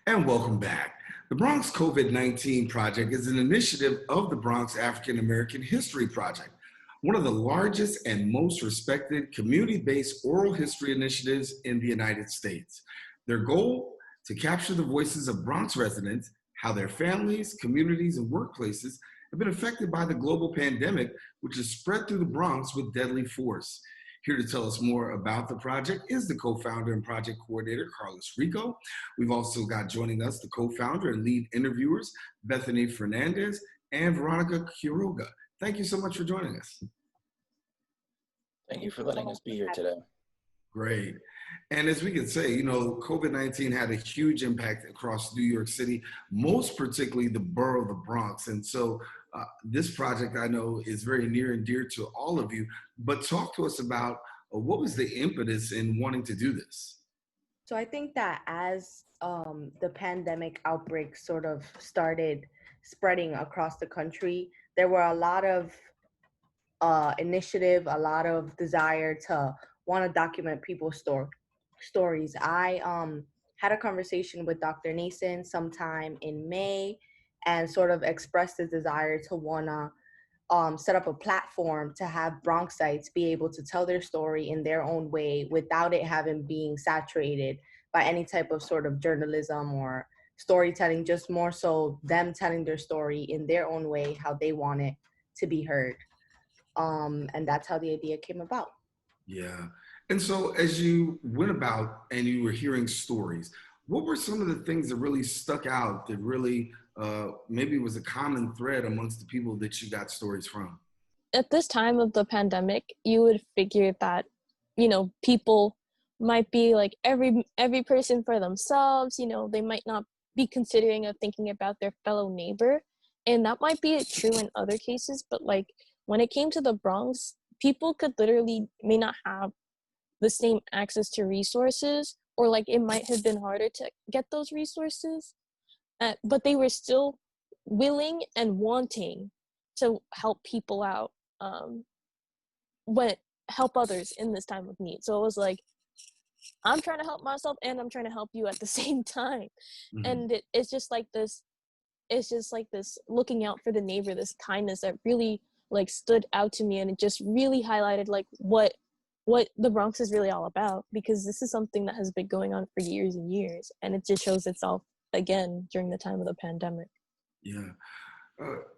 And welcome back. The Bronx COVID-19 Project is an initiative of the Bronx African American History Project, one of the largest and most respected community-based oral history initiatives in the United States. Their goal, to capture the voices of Bronx residents, how their families, communities, and workplaces have been affected by the global pandemic, which has spread through the Bronx with deadly force. Here to tell us more about the project is the co-founder and project coordinator, Carlos Rico. We've also got joining us the co-founder and lead interviewers, Bethany Fernandez and Veronica Quiroga. Thank you so much for joining us. Thank you for letting us be here today. Great. And as we can say, COVID-19 had a huge impact across New York City, most particularly the borough of the Bronx. And so this project, I know, is very near and dear to all of you, but talk to us about what was the impetus in wanting to do this? So I think that as the pandemic outbreak sort of started spreading across the country, there were a lot of initiative, a lot of desire to want to document people's stories. I had a conversation with Dr. Nason sometime in May and sort of expressed the desire to want to set up a platform to have Bronxites be able to tell their story in their own way without it having being saturated by any type of sort of journalism or storytelling, just more so them telling their story in their own way, how they want it to be heard. And that's how the idea came about. Yeah. And so as you went about and you were hearing stories, what were some of the things that really stuck out that really maybe was a common thread amongst the people that you got stories from? At this time of the pandemic, you would figure that, people might be like every person for themselves, they might not be considering or thinking about their fellow neighbor. And that might be true in other cases, but like when it came to the Bronx, people could literally may not have the same access to resources, or like it might have been harder to get those resources, but they were still willing and wanting to help people out, help others in this time of need. So it was like, I'm trying to help myself and I'm trying to help you at the same time. Mm-hmm. And it's just like this looking out for the neighbor, this kindness that really like stood out to me, and it just really highlighted like what the Bronx is really all about, because this is something that has been going on for years and years, and it just shows itself again during the time of the pandemic. Yeah.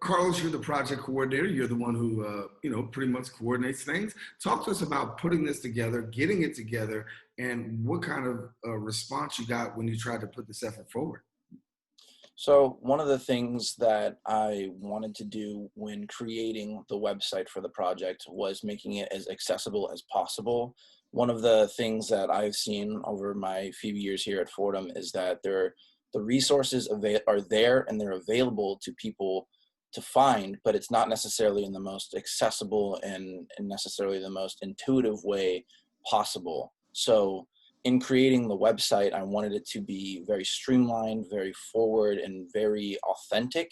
Carlos, you're the project coordinator. You're the one who, pretty much coordinates things. Talk to us about putting this together, getting it together, and what kind of response you got when you tried to put this effort forward. So one of the things that I wanted to do when creating the website for the project was making it as accessible as possible. One of the things that I've seen over my few years here at Fordham is that the resources are there and they're available to people to find, but it's not necessarily in the most accessible and necessarily the most intuitive way possible. So in creating the website, I wanted it to be very streamlined, very forward, and very authentic.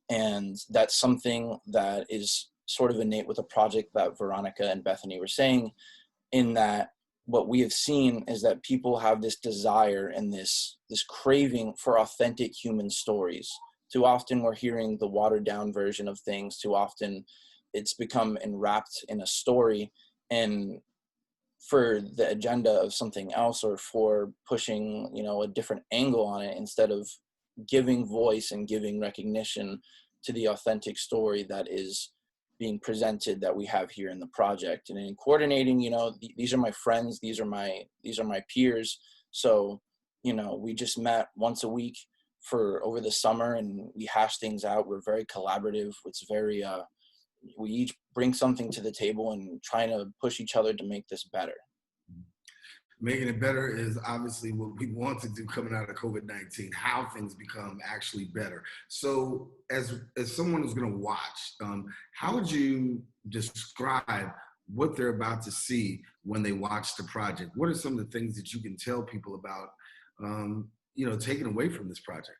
And that's something that is sort of innate with the project that Veronica and Bethany were saying, in that what we have seen is that people have this desire and this craving for authentic human stories. Too often we're hearing the watered down version of things. Too often it's become enwrapped in a story and for the agenda of something else, or for pushing, a different angle on it, instead of giving voice and giving recognition to the authentic story that is being presented that we have here in the project. And in coordinating, these are my friends, these are my peers. So, we just met once a week over the summer and we hash things out. We're very collaborative. It's very, we each bring something to the table and trying to push each other to make this better. Making it better is obviously what we want to do coming out of COVID-19, how things become actually better. So as someone who's going to watch, how would you describe what they're about to see when they watch the project? What are some of the things that you can tell people about, taking away from this project?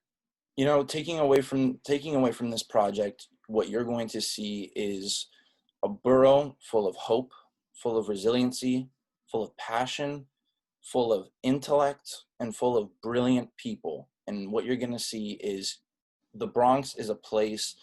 Taking away from this project, what you're going to see is a borough full of hope, full of resiliency, full of passion, full of intellect, and full of brilliant people. And what you're going to see is the Bronx is a place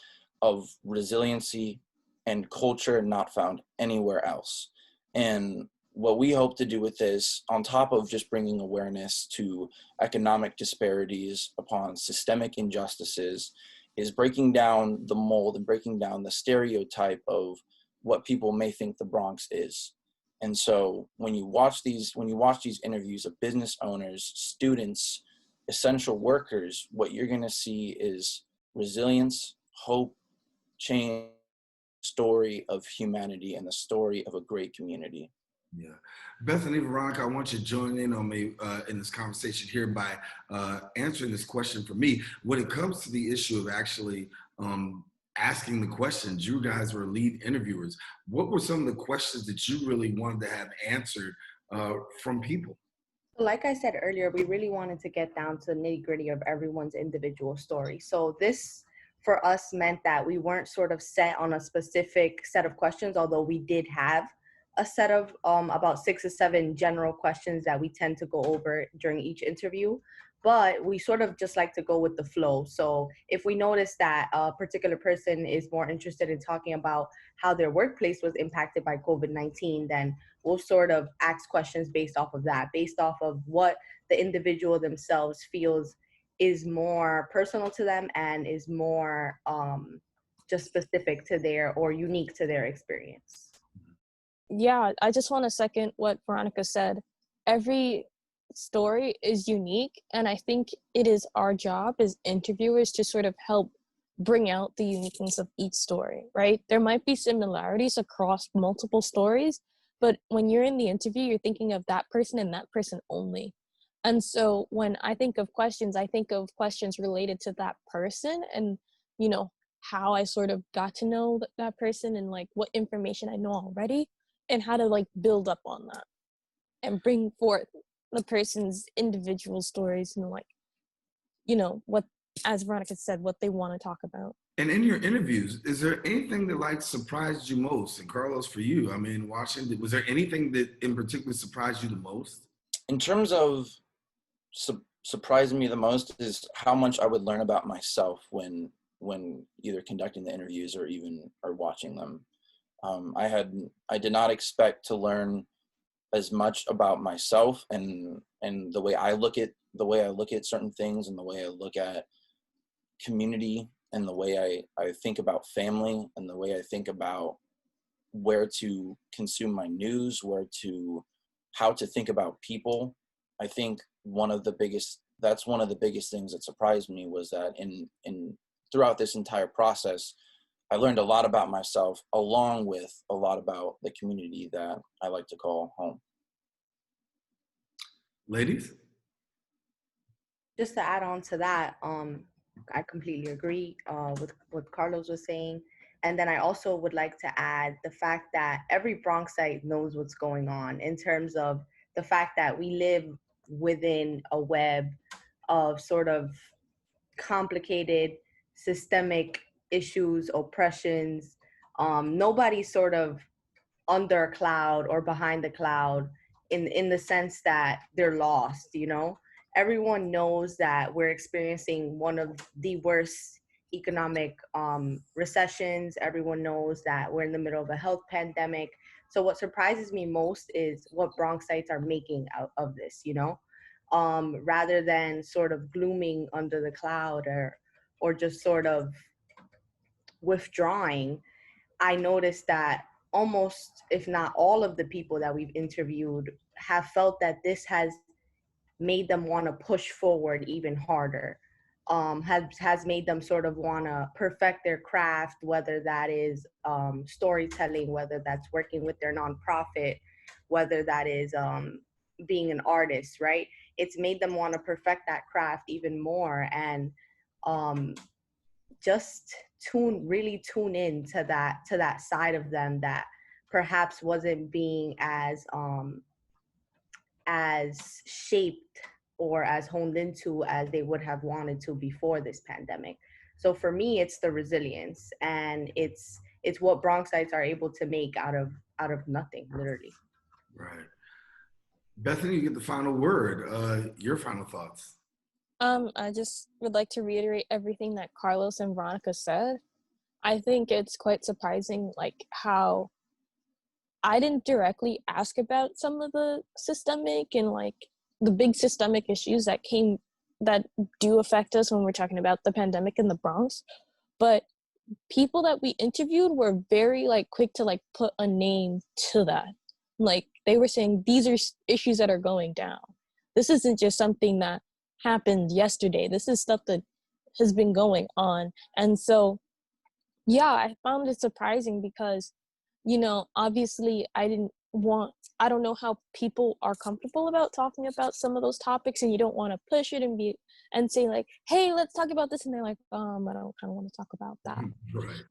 of resiliency and culture not found anywhere else. And what we hope to do with this, on top of just bringing awareness to economic disparities upon systemic injustices, is breaking down the mold and breaking down the stereotype of what people may think the Bronx is. And so when you watch these interviews of business owners, students, essential workers, what you're going to see is resilience, hope, change, story of humanity, and the story of a great community. Yeah. Bethany, Veronica, I want you to join in on me in this conversation here by answering this question for me. When it comes to the issue of actually asking the questions, you guys were lead interviewers. What were some of the questions that you really wanted to have answered from people? Like I said earlier, we really wanted to get down to the nitty-gritty of everyone's individual story. So this, for us, meant that we weren't sort of set on a specific set of questions, although we did have a set of about 6 or 7 general questions that we tend to go over during each interview. But we sort of just like to go with the flow. So if we notice that a particular person is more interested in talking about how their workplace was impacted by COVID-19, then we'll sort of ask questions based off of that, based off of what the individual themselves feels is more personal to them and is more just specific to their or unique to their experience. Yeah, I just want to second what Veronica said. Every story is unique, and I think it is our job as interviewers to sort of help bring out the uniqueness of each story, right? There might be similarities across multiple stories, but when you're in the interview, you're thinking of that person and that person only. And so when I think of questions, I think of questions related to that person and, you know, how I sort of got to know that person and like what information I know already and how to like build up on that and bring forth the person's individual stories and like, you know, what, as Veronica said, what they want to talk about. And in your interviews, is there anything that like surprised you most? And Carlos, for you, I mean, watching, was there anything that in particular surprised you the most? In terms of surprising me the most is how much I would learn about myself when either conducting the interviews or watching them. I did not expect to learn as much about myself and the way I look at certain things and the way I look at community and the way I think about family and the way I think about where to consume my news, how to think about people. I think one of the biggest things that surprised me was that in throughout this entire process, I learned a lot about myself, along with a lot about the community that I like to call home. Ladies? Just to add on to that, I completely agree with what Carlos was saying. And then I also would like to add the fact that every Bronxite knows what's going on in terms of the fact that we live within a web of sort of complicated systemic issues, oppressions. Nobody's sort of under a cloud or behind the cloud in the sense that they're lost, you know? Everyone knows that we're experiencing one of the worst economic recessions. Everyone knows that we're in the middle of a health pandemic. So what surprises me most is what Bronxites are making out of this, you know? Rather than sort of glooming under the cloud or just sort of withdrawing, I noticed that almost, if not all of the people that we've interviewed have felt that this has made them want to push forward even harder, has made them sort of want to perfect their craft, whether that is storytelling, whether that's working with their nonprofit, whether that is being an artist, right? It's made them want to perfect that craft even more and just really tune in to that side of them that perhaps wasn't being as shaped or as honed into as they would have wanted to before this pandemic. So for me, it's the resilience, and it's what Bronxites are able to make out of nothing, literally. Right. Bethany, you get the final word. Your final thoughts. I just would like to reiterate everything that Carlos and Veronica said. I think it's quite surprising, like, how I didn't directly ask about some of the systemic and, like, the big systemic issues that do affect us when we're talking about the pandemic in the Bronx. But people that we interviewed were very, like, quick to, like, put a name to that. Like, they were saying these are issues that are going down. This isn't just something that happened yesterday. This is stuff that has been going on. And so, yeah, I found it surprising because, obviously I don't know how people are comfortable about talking about some of those topics, and you don't want to push it and say, like, hey, let's talk about this. And they're like, I don't kind of want to talk about that.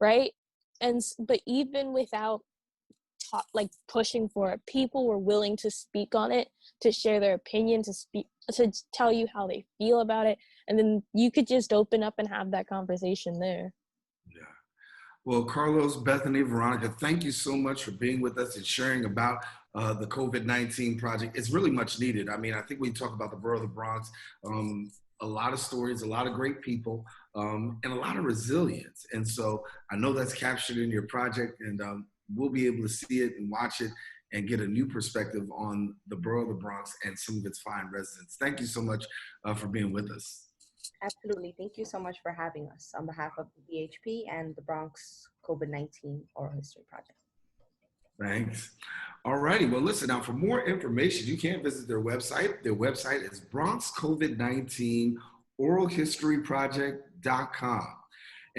Right. Right. But even without like pushing for it, people were willing to speak on it, to share their opinion, to tell you how they feel about it. And then you could just open up and have that conversation there. Yeah. Well, Carlos, Bethany, Veronica, thank you so much for being with us and sharing about the COVID-19 project. It's really much needed. I mean, I think we talk about the borough of the Bronx, a lot of stories, a lot of great people, and a lot of resilience. And so I know that's captured in your project, and we'll be able to see it and watch it and get a new perspective on the borough of the Bronx and some of its fine residents. Thank you so much for being with us. Absolutely. Thank you so much for having us on behalf of the BHP and the Bronx COVID-19 Oral History Project. Thanks. All righty. Well, listen, now for more information, you can visit their website. Their website is Bronx COVID-19 oralhistoryproject.com.